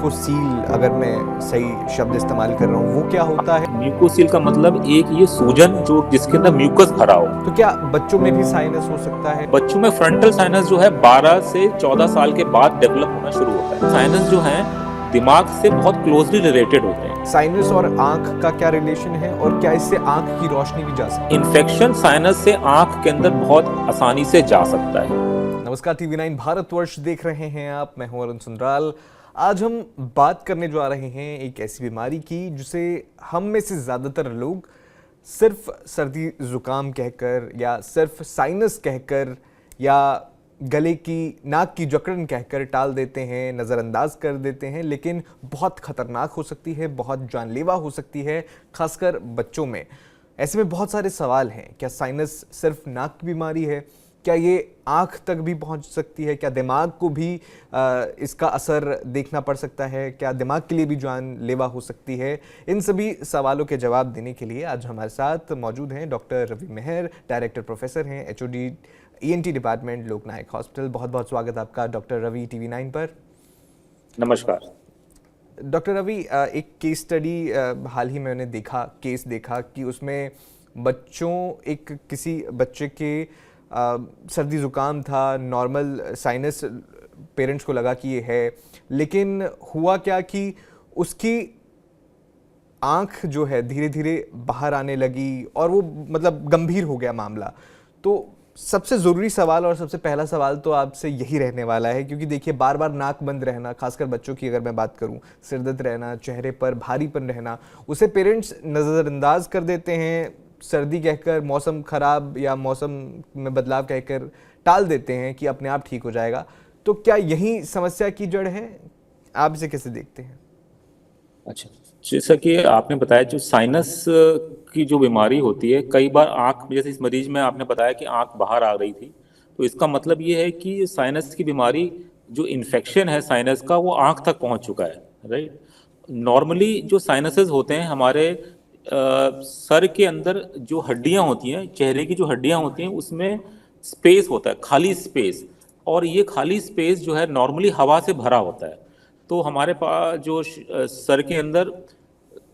म्यूकोसील, अगर मैं सही शब्द इस्तेमाल कर रहा हूँ, वो क्या होता है? म्यूकोसील का मतलब एक ये सूजन जो जिसके अंदर म्यूकस भरा हो। तो क्या बच्चों में भी साइनस हो सकता है? बच्चों में फ्रंटल साइनस जो है 12 से 14 साल के बाद डेवलप होना शुरू होता है। साइनस जो है दिमाग से बहुत क्लोजली रिलेटेड होते हैं। साइनस और आंख का क्या रिलेशन है और क्या इससे आंख की रोशनी भी जा सकती है? इन्फेक्शन साइनस से आंख के अंदर बहुत आसानी से जा सकता है। नमस्कार, TV9 भारतवर्ष देख रहे हैं आप। मैं हूं अरुण सुंदराल। आज हम बात करने जा रहे हैं एक ऐसी बीमारी की जिसे हम में से ज़्यादातर लोग सिर्फ सर्दी ज़ुकाम कहकर या सिर्फ साइनस कहकर या गले की नाक की जकड़न कहकर टाल देते हैं, नज़रअंदाज कर देते हैं, लेकिन बहुत ख़तरनाक हो सकती है, बहुत जानलेवा हो सकती है, खासकर बच्चों में। ऐसे में बहुत सारे सवाल हैं। क्या साइनस सिर्फ नाक की बीमारी है? क्या ये आँख तक भी पहुंच सकती है? क्या दिमाग को भी इसका असर देखना पड़ सकता है? क्या दिमाग के लिए भी जानलेवा हो सकती है? इन सभी सवालों के जवाब देने के लिए आज हमारे साथ मौजूद हैं डॉक्टर रवि मेहर, डायरेक्टर प्रोफेसर हैं HOD ENT डिपार्टमेंट, लोकनायक हॉस्पिटल। बहुत बहुत स्वागत आपका डॉक्टर रवि TV9 पर। नमस्कार डॉक्टर रवि, एक केस स्टडी हाल ही में मैंने केस देखा कि उसमें किसी बच्चे के सर्दी ज़ुकाम था, नॉर्मल साइनस पेरेंट्स को लगा कि ये है, लेकिन हुआ क्या कि उसकी आँख जो है धीरे धीरे बाहर आने लगी और वो मतलब गंभीर हो गया मामला। तो सबसे ज़रूरी सवाल और सबसे पहला सवाल तो आपसे यही रहने वाला है, क्योंकि देखिए बार बार नाक बंद रहना, खासकर बच्चों की अगर मैं बात करूं, सिरदर्द रहना, चेहरे पर भारीपन रहना, उसे पेरेंट्स नज़रअंदाज कर देते हैं, सर्दी कहकर, मौसम ख़राब या मौसम में बदलाव कहकर टाल देते हैं कि अपने आप ठीक हो जाएगा। तो क्या यही समस्या की जड़ है? आप इसे कैसे देखते हैं? अच्छा, जैसा कि आपने बताया, जो साइनस की जो बीमारी होती है, कई बार आंख, जैसे इस मरीज में आपने बताया कि आंख बाहर आ रही थी, तो इसका मतलब ये है कि साइनस की बीमारी, जो इन्फेक्शन है साइनस का, वो आंख तक पहुंच चुका है। राइट। नॉर्मली जो साइनसेस होते हैं हमारे सर के अंदर जो हड्डियां होती हैं, चेहरे की जो हड्डियां होती हैं, उसमें स्पेस होता है, खाली स्पेस। और ये खाली स्पेस जो है नॉर्मली हवा से भरा होता है। तो हमारे पास जो सर के अंदर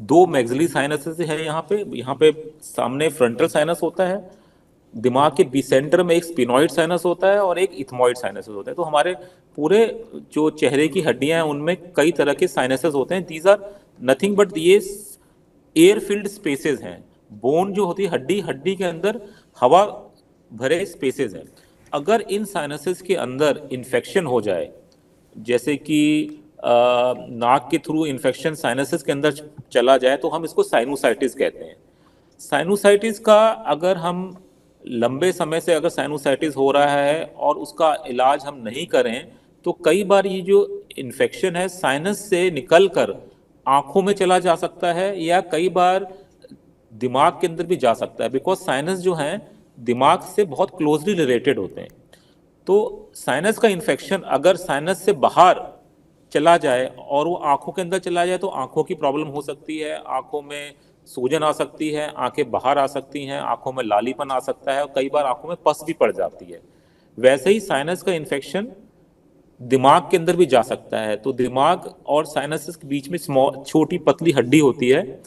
दो मैक्सिलरी साइनसेस है। यहाँ पे सामने फ्रंटल साइनस होता है, दिमाग के बीसेंटर में एक स्पिनॉइड साइनस होता है और एक इथमॉइड साइनस होता है। तो हमारे पूरे जो चेहरे की हड्डियां हैं उनमें कई तरह के साइनसेस होते हैं। दीज आर नथिंग बट ये एयर फिल्ड स्पेसेस हैं। बोन जो होती है, हड्डी, हड्डी के अंदर हवा भरे स्पेसेस हैं। अगर इन साइनसेस के अंदर इन्फेक्शन हो जाए, जैसे कि नाक के थ्रू इन्फेक्शन साइनसेस के अंदर चला जाए, तो हम इसको साइनोसाइटिस कहते हैं। साइनोसाइटिस का अगर हम लंबे समय से अगर साइनोसाइटिस हो रहा है और उसका इलाज हम नहीं करें, तो कई बार ये जो इन्फेक्शन है साइनस से निकल कर आंखों में चला जा सकता है या कई बार दिमाग के अंदर भी जा सकता है। बिकॉज साइनस जो है दिमाग से बहुत क्लोजली रिलेटेड होते हैं। तो साइनस का इन्फेक्शन अगर साइनस से बाहर चला जाए और वो आंखों के अंदर चला जाए, तो आंखों की प्रॉब्लम हो सकती है, आंखों में सूजन आ सकती है, आंखें बाहर आ सकती हैं, आंखों में लालीपन आ सकता है और कई बार आंखों में पस भी पड़ जाती है। वैसे ही साइनस का इन्फेक्शन दिमाग के अंदर भी जा सकता है। तो दिमाग और साइनस के बीच में छोटी पतली हड्डी होती है।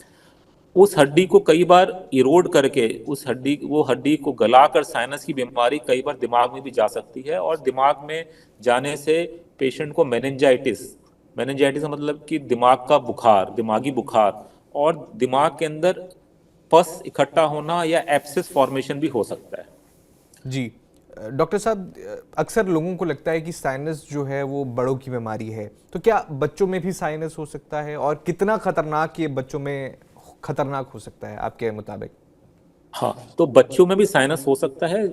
उस हड्डी को कई बार इरोड करके वो हड्डी को गलाकर साइनस की बीमारी कई बार दिमाग में भी जा सकती है। और दिमाग में जाने से पेशेंट को मेनिंजाइटिस का मतलब कि दिमाग का बुखार, दिमागी बुखार, और दिमाग के अंदर पस इकट्ठा होना या एब्सेस फॉर्मेशन भी हो सकता है। जी डॉक्टर साहब, अक्सर लोगों को लगता है कि साइनस जो है वो बड़ों की बीमारी है, तो क्या बच्चों में भी साइनस हो सकता है और कितना खतरनाक ये बच्चों में खतरनाक हो सकता है आपके मुताबिक? हाँ, तो बच्चों में भी साइनस हो सकता है।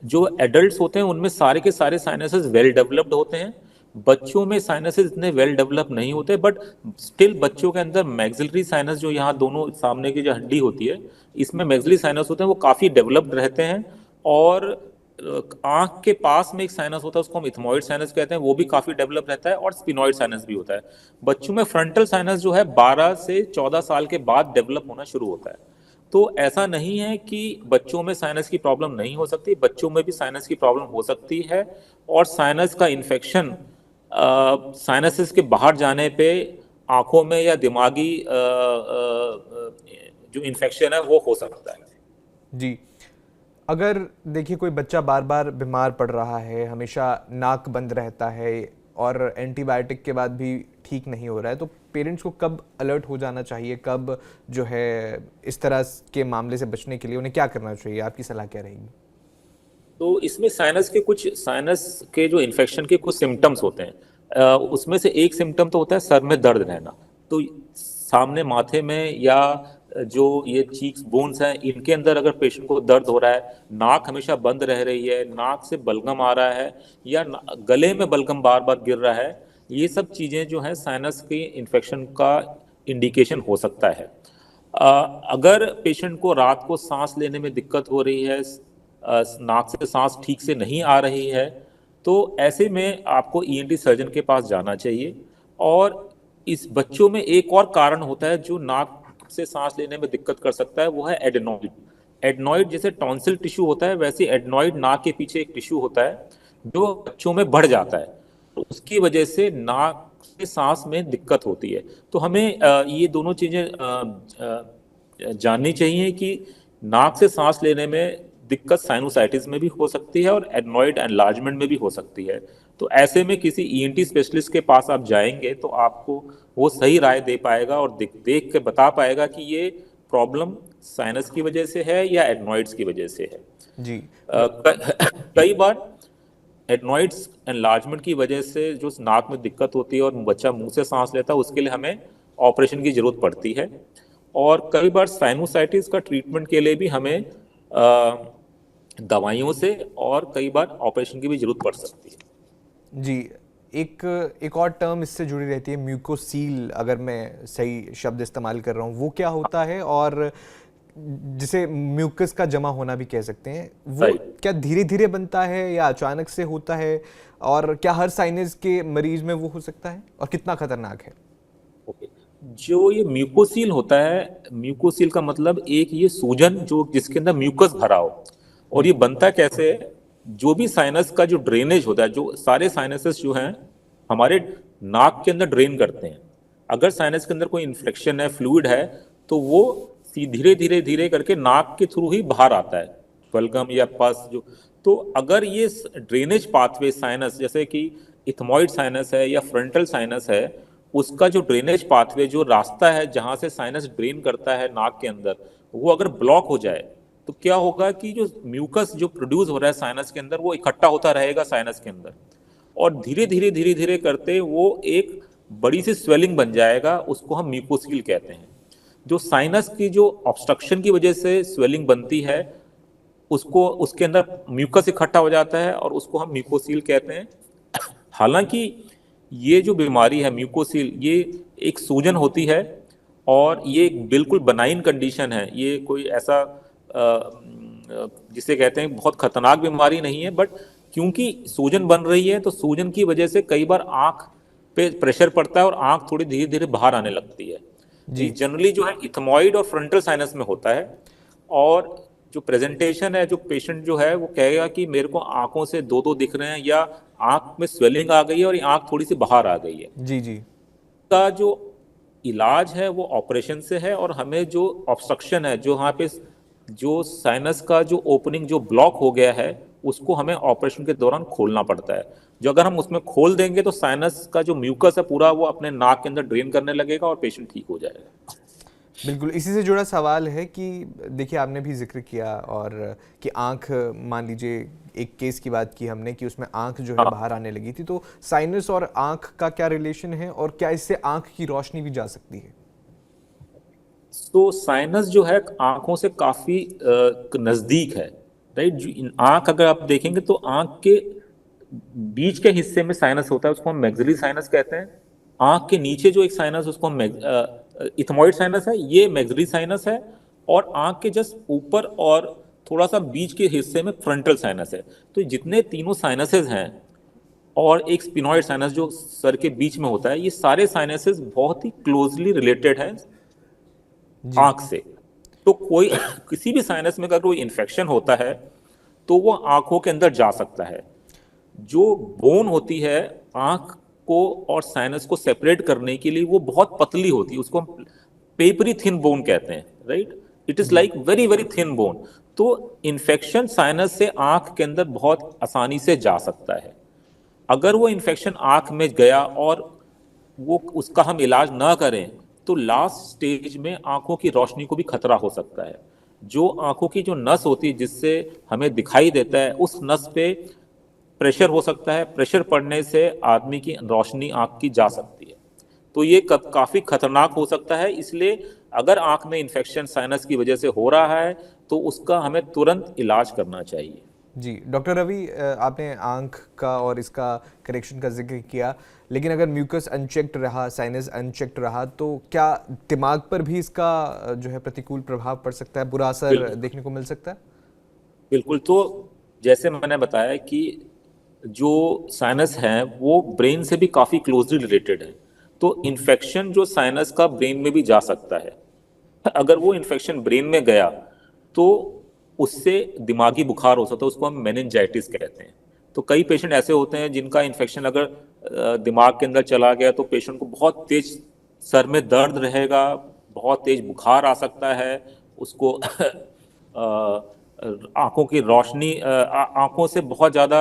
जो एडल्ट्स होते हैं उनमें सारे के सारे साइनसेस वेल डेवलप्ड होते हैं। बच्चों में साइनसेस इतने वेल डेवलप नहीं होते, बट स्टिल बच्चों के अंदर मैक्सिलरी साइनस, जो यहाँ दोनों सामने की जो हड्डी होती है, इसमें मैक्सिलरी साइनस होते हैं, वो काफ़ी डेवलप्ड रहते हैं। और आंख के पास में एक साइनस होता है, उसको हम इथमॉइड साइनस कहते हैं, वो भी काफ़ी डेवलप रहता है। और स्पिनॉइड साइनस भी होता है। बच्चों में फ्रंटल साइनस जो है 12 से 14 साल के बाद डेवलप होना शुरू होता है। तो ऐसा नहीं है कि बच्चों में साइनस की प्रॉब्लम नहीं हो सकती, बच्चों में भी साइनस की प्रॉब्लम हो सकती है। और साइनस का इन्फेक्शन साइनसेस के बाहर जाने पे आंखों में या दिमागी जो इन्फेक्शन है वो हो सकता है। जी, अगर देखिए कोई बच्चा बार बार बीमार पड़ रहा है, हमेशा नाक बंद रहता है और एंटीबायोटिक के बाद भी ठीक नहीं हो रहा है, तो पेरेंट्स को कब अलर्ट हो जाना चाहिए, कब जो है इस तरह के मामले से बचने के लिए उन्हें क्या करना चाहिए, आपकी सलाह क्या रहेगी? तो इसमें साइनस के जो इन्फेक्शन के कुछ सिम्टम्स होते हैं। उसमें से एक सिम्टम तो होता है सर में दर्द रहना। तो सामने माथे में या जो ये चीक्स बोन्स हैं इनके अंदर अगर पेशेंट को दर्द हो रहा है, नाक हमेशा बंद रह रही है, नाक से बलगम आ रहा है या गले में बलगम बार बार गिर रहा है, ये सब चीज़ें जो हैं साइनस की इन्फेक्शन का इंडिकेशन हो सकता है। अगर पेशेंट को रात को सांस लेने में दिक्कत हो रही है, नाक से सांस ठीक से नहीं आ रही है, तो ऐसे में आपको ईएनटी सर्जन के पास जाना चाहिए। और इस बच्चों में एक और कारण होता है जो नाक से सांस लेने में दिक्कत कर सकता है, वो है एडेनॉइड। एडनॉइड जैसे टॉन्सिल टिश्यू होता है, वैसे एडनॉइड नाक के पीछे एक टिश्यू होता है जो बच्चों में बढ़ जाता है, तो उसकी वजह से नाक से सांस में दिक्कत होती है। तो हमें ये दोनों चीज़ें जाननी चाहिए कि नाक से सांस लेने में दिक्कत साइनोसाइटिस में भी हो सकती है और एडनॉइड एनलार्जमेंट में भी हो सकती है। तो ऐसे में किसी ईएनटी स्पेशलिस्ट के पास आप जाएंगे तो आपको वो सही राय दे पाएगा और देख के बता पाएगा कि ये प्रॉब्लम साइनस की वजह से है या एडनॉइड्स की वजह से है। जी, कई बार एडनॉइड्स एनलार्जमेंट की वजह से जो नाक में दिक्कत होती है और बच्चा मुंह से सांस लेता है, उसके लिए हमें ऑपरेशन की जरूरत पड़ती है। और कई बार साइनोसाइटिस का ट्रीटमेंट के लिए भी हमें दवाइयों से और कई बार ऑपरेशन की भी जरूरत पड़ सकती है। जी, एक और टर्म इससे जुड़ी रहती है, म्यूकोसील, अगर मैं सही शब्द इस्तेमाल कर रहा हूँ, वो क्या होता है? और जिसे म्यूकस का जमा होना भी कह सकते हैं, वो क्या धीरे धीरे बनता है या अचानक से होता है? और क्या हर साइनस के मरीज में वो हो सकता है और कितना खतरनाक है? ओके, जो ये म्यूकोसील होता है, म्यूकोसील का मतलब एक ये सूजन जो जिसके अंदर म्यूकस भरा हो। और ये बनता कैसे है? जो भी साइनस का जो ड्रेनेज होता है, जो सारे साइनसेस जो हैं हमारे नाक के अंदर ड्रेन करते हैं। अगर साइनस के अंदर कोई इन्फेक्शन है, फ्लूइड है, तो वो धीरे धीरे धीरे करके नाक के थ्रू ही बाहर आता है, बलगम या पस जो। तो अगर ये ड्रेनेज पाथवे साइनस, जैसे कि इथमॉइड साइनस है या फ्रंटल साइनस है, उसका जो ड्रेनेज पाथवे, जो रास्ता है जहां से साइनस ड्रेन करता है नाक के अंदर, वो अगर ब्लॉक हो जाए तो क्या होगा कि जो म्यूकस जो प्रोड्यूस हो रहा है साइनस के अंदर, वो इकट्ठा होता रहेगा साइनस के अंदर और धीरे धीरे करते वो एक बड़ी सी स्वेलिंग बन जाएगा, उसको हम म्यूकोसील कहते हैं। जो साइनस की जो ऑब्स्ट्रक्शन की वजह से स्वेलिंग बनती है, उसको उसके अंदर म्यूकस इकट्ठा हो जाता है और उसको हम म्यूकोसील कहते हैं। हालांकि ये जो बीमारी है म्यूकोसील, ये एक सूजन होती है और ये एक बिल्कुल बनाइन कंडीशन है। ये कोई ऐसा जिसे कहते हैं बहुत खतरनाक बीमारी नहीं है, बट क्योंकि सूजन बन रही है तो सूजन की वजह से कई बार आंख पे प्रेशर पड़ता है और आंख थोड़ी धीरे धीरे बाहर आने लगती है। जी, जनरली जो है इथमॉइड और फ्रंटल साइनस में होता है। और जो प्रेजेंटेशन है, जो पेशेंट जो है वो कहेगा कि मेरे को आंखों से दो दो दिख रहे हैं या आंख में स्वेलिंग आ गई है और आंख थोड़ी सी बाहर आ गई है। जी जी, का जो इलाज है वो ऑपरेशन से है। और हमें जो ऑब्स्ट्रक्शन है, जो यहाँ पे जो साइनस का जो ओपनिंग जो ब्लॉक हो गया है, उसको हमें ऑपरेशन के दौरान खोलना पड़ता है। जो अगर हम उसमें खोल देंगे तो साइनस का जो म्यूकस है पूरा वो अपने नाक के अंदर ड्रेन करने लगेगा और पेशेंट ठीक हो जाएगा। बिल्कुल, इसी से जुड़ा सवाल है कि देखिए आपने भी जिक्र किया और कि आंख, मान लीजिए एक केस की बात की हमने कि उसमें आंख जो है बाहर आने लगी थी, तो साइनस और आंख का क्या रिलेशन है और क्या इससे आंख की रोशनी भी जा सकती है? तो साइनस जो है आंखों से काफी नजदीक है, राइट। आंख अगर आप देखेंगे तो आंख के बीच के हिस्से में साइनस होता है, उसको हम मैक्सिलरी साइनस कहते हैं। आंख के नीचे जो एक साइनस, उसको हम इथमॉइड साइनस है, ये मैक्सिलरी साइनस है। और आंख के जस्ट ऊपर और थोड़ा सा बीच के हिस्से में फ्रंटल साइनस है। तो जितने तीनों साइनसेस हैं और एक स्पिनॉइड साइनस जो सर के बीच में होता है, ये सारे साइनसेस बहुत ही क्लोजली रिलेटेड हैं आंख से। तो कोई किसी भी साइनस में अगर कोई इन्फेक्शन होता है तो वो आंखों के अंदर जा सकता है। जो बोन होती है आंख को और साइनस को सेपरेट करने के लिए वो बहुत पतली होती है, उसको हम पेपरी थिन बोन कहते हैं, राइट। इट इज जी like very very thin bone. तो इन्फेक्शन साइनस से आंख के अंदर बहुत आसानी से जा सकता है। अगर वो इन्फेक्शन आंख में गया और वो उसका हम इलाज ना करें तो लास्ट स्टेज में आंखों की रोशनी को भी खतरा हो सकता है। जो आंखों की जो नस होती है जिससे हमें दिखाई देता है, उस नस पे प्रेशर हो सकता है, प्रेशर पड़ने से आदमी की रोशनी आंख की जा सकती है। तो ये काफी खतरनाक हो सकता है। इसलिए अगर आंख में इन्फेक्शन साइनस की वजह से हो रहा है तो उसका हमें तुरंत इलाज करना चाहिए। जी डॉक्टर रवि, आपने आंख का और इसका करेक्शन का जिक्र किया, लेकिन अगर म्यूकस अनचेक्ड रहा, साइनस अनचेक्ड रहा, तो क्या दिमाग पर भी इसका जो है प्रतिकूल प्रभाव पड़ सकता है, बुरा असर बिल्कुल देखने को मिल सकता है? बिल्कुल। तो जैसे मैंने बताया कि जो साइनस है वो ब्रेन से भी काफी क्लोजली रिलेटेड है। तो इन्फेक्शन जो साइनस का ब्रेन में भी जा सकता है। अगर वो इन्फेक्शन ब्रेन में गया तो उससे दिमागी बुखार हो सकता है, उसको हम मेनिंजाइटिस कहते हैं। तो कई पेशेंट ऐसे होते हैं जिनका इन्फेक्शन अगर दिमाग के अंदर चला गया तो पेशेंट को बहुत तेज सर में दर्द रहेगा, बहुत तेज बुखार आ सकता है, उसको आंखों की रोशनी आंखों से बहुत ज़्यादा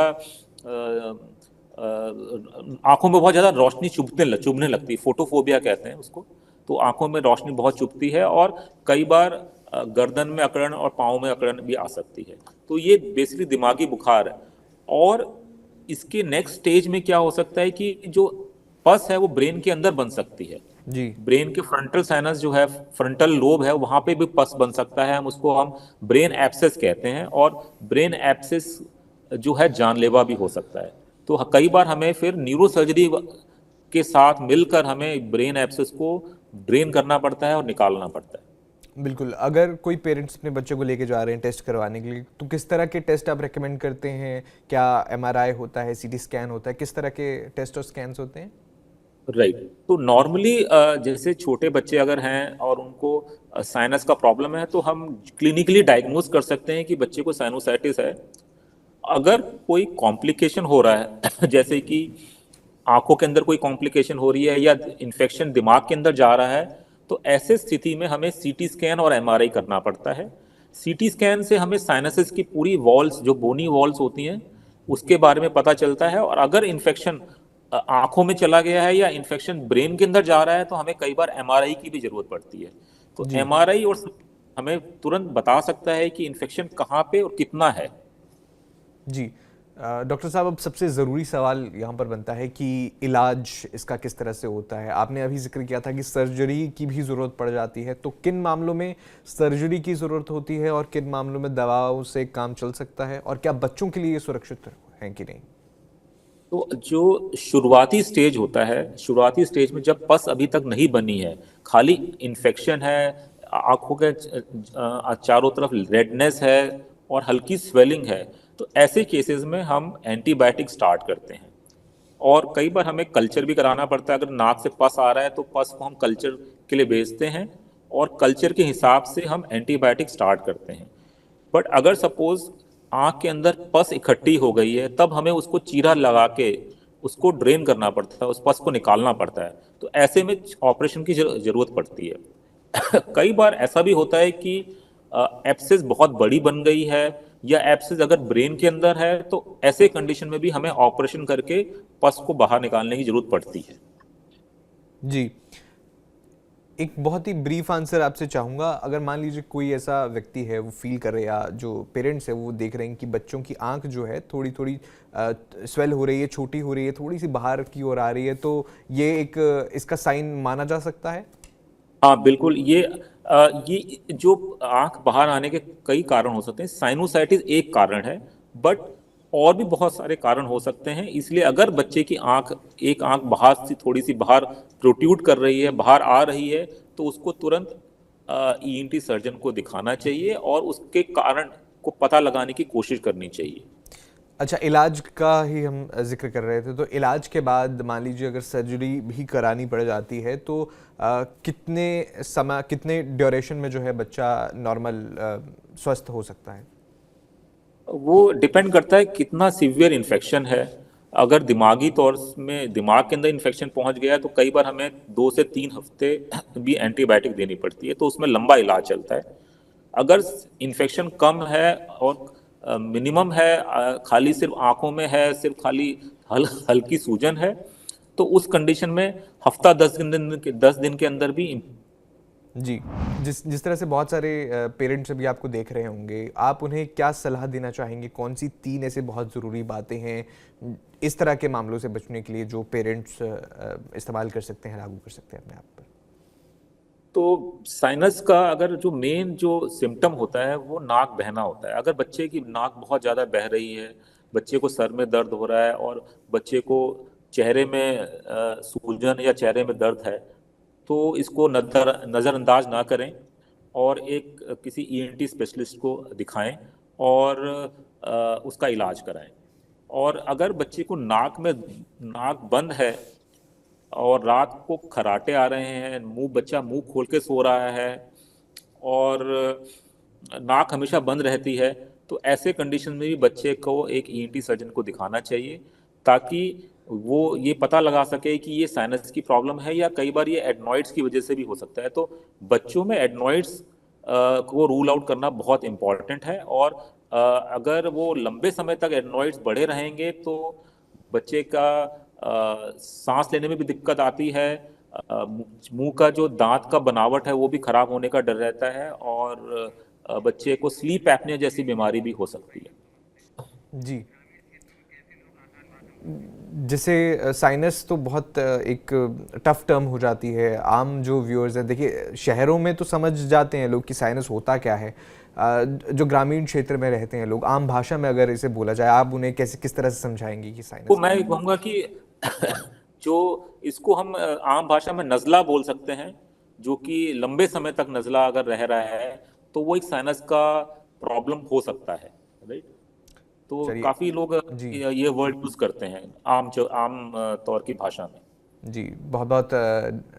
आंखों में बहुत ज़्यादा रोशनी चुभने लगती है, फोटोफोबिया कहते हैं उसको। तो आंखों में रोशनी बहुत चुभती है और कई बार गर्दन में अकड़न और पाँव में अकड़न भी आ सकती है। तो ये बेसिकली दिमागी बुखार है। और इसके नेक्स्ट स्टेज में क्या हो सकता है कि जो पस है वो ब्रेन के अंदर बन सकती है। जी ब्रेन के फ्रंटल साइनस जो है, फ्रंटल लोब है, वहां पे भी पस बन सकता है। हम ब्रेन एब्सेस कहते हैं। और ब्रेन एब्सेस जो है जानलेवा भी हो सकता है। तो कई बार हमें फिर न्यूरो सर्जरी के साथ मिलकर हमें ब्रेन एब्सेस को ड्रेन करना पड़ता है और निकालना पड़ता है। बिल्कुल। अगर कोई पेरेंट्स अपने बच्चे को लेके जा रहे हैं टेस्ट करवाने के लिए, तो किस तरह के टेस्ट आप रेकमेंड करते हैं? क्या एमआरआई होता है, सीटी स्कैन होता है, किस तरह के टेस्ट और स्कैन्स होते हैं? राइट। तो नॉर्मली जैसे छोटे बच्चे अगर हैं और उनको साइनस का प्रॉब्लम है तो हम क्लिनिकली डायग्नोज कर सकते हैं कि बच्चे को साइनोसाइटिस है। अगर कोई कॉम्प्लिकेशन हो रहा है जैसे कि आंखों के अंदर कोई कॉम्प्लिकेशन हो रही है या इन्फेक्शन दिमाग के अंदर जा रहा है, तो ऐसे स्थिति में हमें सीटी स्कैन और एमआरआई करना पड़ता है। सीटी स्कैन से हमें साइनसेस की पूरी वॉल्स, जो बोनी वॉल्स होती हैं, उसके बारे में पता चलता है। और अगर इन्फेक्शन आंखों में चला गया है या इन्फेक्शन ब्रेन के अंदर जा रहा है तो हमें कई बार एमआरआई की भी जरूरत पड़ती है। तो जी एमआरआई और हमें तुरंत बता सकता है कि इन्फेक्शन कहाँ पे और कितना है। जी। डॉक्टर साहब, अब सबसे ज़रूरी सवाल यहाँ पर बनता है कि इलाज इसका किस तरह से होता है? आपने अभी जिक्र किया था कि सर्जरी की भी ज़रूरत पड़ जाती है, तो किन मामलों में सर्जरी की ज़रूरत होती है और किन मामलों में दवाओं से काम चल सकता है, और क्या बच्चों के लिए सुरक्षित है कि नहीं? तो जो शुरुआती स्टेज होता है, शुरुआती स्टेज में जब पस अभी तक नहीं बनी है, खाली इन्फेक्शन है, आंखों के चारों तरफ रेडनेस है और हल्की स्वेलिंग है, तो ऐसे केसेस में हम एंटीबायोटिक स्टार्ट करते हैं। और कई बार हमें कल्चर भी कराना पड़ता है। अगर नाक से पस आ रहा है तो पस को हम कल्चर के लिए भेजते हैं और कल्चर के हिसाब से हम एंटीबायोटिक स्टार्ट करते हैं। बट अगर सपोज आंख के अंदर पस इकट्ठी हो गई है तब हमें उसको चीरा लगा के उसको ड्रेन करना पड़ता है, उस पस को निकालना पड़ता है। तो ऐसे में ऑपरेशन की जरूरत पड़ती है। कई बार ऐसा भी होता है कि एब्सेस बहुत बड़ी बन गई है या एब्सेस अगर ब्रेन के अंदर है, तो ऐसे कंडीशन में भी हमें ऑपरेशन करके पस को बाहर निकालने की जरूरत पड़ती है। जी। एक बहुत ही ब्रीफ आंसर आपसे चाहूँगा। अगर मान लीजिए कोई ऐसा व्यक्ति है, वो फील कर रहे हैं, या जो पेरेंट्स है वो देख रहे हैं कि बच्चों की आंख जो है थोड़ी थोड़ी स्वेल हो रही है, छोटी हो रही है, थोड़ी सी बाहर की ओर आ रही है, तो ये एक इसका साइन माना जा सकता है? हाँ बिल्कुल। ये जो आंख बाहर आने के कई कारण हो सकते हैं, साइनोसाइटिस एक कारण है, बट और भी बहुत सारे कारण हो सकते हैं। इसलिए अगर बच्चे की एक आंख बाहर से थोड़ी सी बाहर प्रोट्रूड कर रही है, बाहर आ रही है, तो उसको तुरंत ईएनटी सर्जन को दिखाना चाहिए और उसके कारण को पता लगाने की कोशिश करनी चाहिए। अच्छा, इलाज का ही हम जिक्र कर रहे थे, तो इलाज के बाद मान लीजिए अगर सर्जरी भी करानी पड़ जाती है, तो कितने समय, कितने ड्यूरेशन में जो है बच्चा नॉर्मल स्वस्थ हो सकता है? वो डिपेंड करता है कितना सीवियर इन्फेक्शन है अगर दिमागी तौर में दिमाग के अंदर इन्फेक्शन पहुंच गया है तो कई बार हमें 2 से 3 हफ्ते भी एंटीबायोटिक देनी पड़ती है, तो उसमें लंबा इलाज चलता है। अगर इन्फेक्शन कम है और मिनिमम है, खाली सिर्फ आंखों में है, सिर्फ खाली हल्की सूजन है, तो उस कंडीशन में हफ्ता 10 दिन के अंदर भी। जी, जिस जिस तरह से बहुत सारे पेरेंट्स अभी आपको देख रहे होंगे, आप उन्हें क्या सलाह देना चाहेंगे? कौन सी 3 ऐसे बहुत ज़रूरी बातें हैं इस तरह के मामलों से बचने के लिए जो पेरेंट्स इस्तेमाल कर सकते हैं, लागू कर सकते हैं अपने आप पर? तो साइनस का अगर जो मेन जो सिम्टम होता है वो नाक बहना होता है। अगर बच्चे की नाक बहुत ज़्यादा बह रही है, बच्चे को सर में दर्द हो रहा है और बच्चे को चेहरे में सूजन या चेहरे में दर्द है, तो इसको नज़रअंदाज ना करें और एक किसी ईएनटी स्पेशलिस्ट को दिखाएं और उसका इलाज कराएं। और अगर बच्चे को नाक बंद है और रात को खर्राटे आ रहे हैं, बच्चा मुंह खोल के सो रहा है और नाक हमेशा बंद रहती है, तो ऐसे कंडीशन में भी बच्चे को एक ईएनटी सर्जन को दिखाना चाहिए, ताकि वो ये पता लगा सके कि ये साइनस की प्रॉब्लम है या कई बार ये एडनॉइड्स की वजह से भी हो सकता है। तो बच्चों में एडनॉइड्स को रूल आउट करना बहुत इम्पॉर्टेंट है, और अगर वो लंबे समय तक एडनॉइड्स बढ़े रहेंगे तो बच्चे का सांस लेने में भी दिक्कत आती है, मुंह का जो दांत का बनावट है वो भी खराब होने का डर रहता है, और बच्चे को स्लीप एपनिया जैसी बीमारी भी हो सकती है। जी, जैसे साइनस तो बहुत एक टफ टर्म हो जाती है। आम जो व्यूअर्स हैं, देखिए शहरों में तो समझ जाते हैं लोग कि साइनस होता क्या है। जो ग्रामीण क्षेत्र में रहते हैं लोग, आम भाषा में अगर इसे बोला जाए, आप उन्हें कैसे किस तरह से समझाएंगे कि तो साइनस मैं क्या ये है? कहूँगा कि जो इसको हम आम भाषा में नज़ला बोल सकते हैं, जो कि लंबे समय तक नज़ला अगर रह रहा है तो वो एक साइनस का प्रॉब्लम हो सकता है, राइट। तो चलिए। काफ़ी लोग जी। ये वर्ड यूज़ करते हैं आम तौर की भाषा में। जी, बहुत बहुत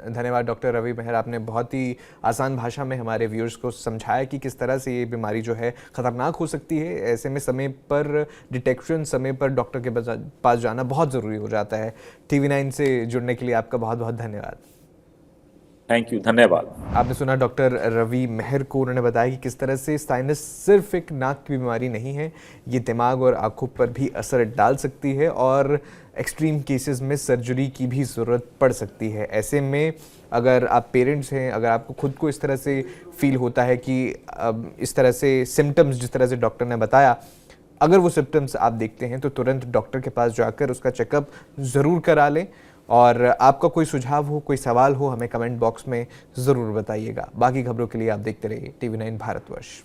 धन्यवाद डॉक्टर रवि मेहर। आपने बहुत ही आसान भाषा में हमारे व्यूअर्स को समझाया कि किस तरह से ये बीमारी जो है ख़तरनाक हो सकती है। ऐसे में समय पर डिटेक्शन, समय पर डॉक्टर के पास जाना बहुत ज़रूरी हो जाता है। TV9 से जुड़ने के लिए आपका बहुत बहुत धन्यवाद। थैंक यू, धन्यवाद। आपने सुना डॉक्टर रवि मेहर को। उन्होंने बताया कि किस तरह से साइनस सिर्फ एक नाक की बीमारी नहीं है, ये दिमाग और आंखों पर भी असर डाल सकती है और एक्सट्रीम केसेस में सर्जरी की भी ज़रूरत पड़ सकती है। ऐसे में अगर आप पेरेंट्स हैं, अगर आपको खुद को इस तरह से फील होता है कि इस तरह से सिम्टम्स जिस तरह से डॉक्टर ने बताया, अगर वो सिम्टम्स आप देखते हैं तो तुरंत डॉक्टर के पास जाकर उसका चेकअप ज़रूर करा लें। और आपका कोई सुझाव हो, कोई सवाल हो, हमें कमेंट बॉक्स में ज़रूर बताइएगा। बाकी खबरों के लिए आप देखते रहिए TV9 भारतवर्ष।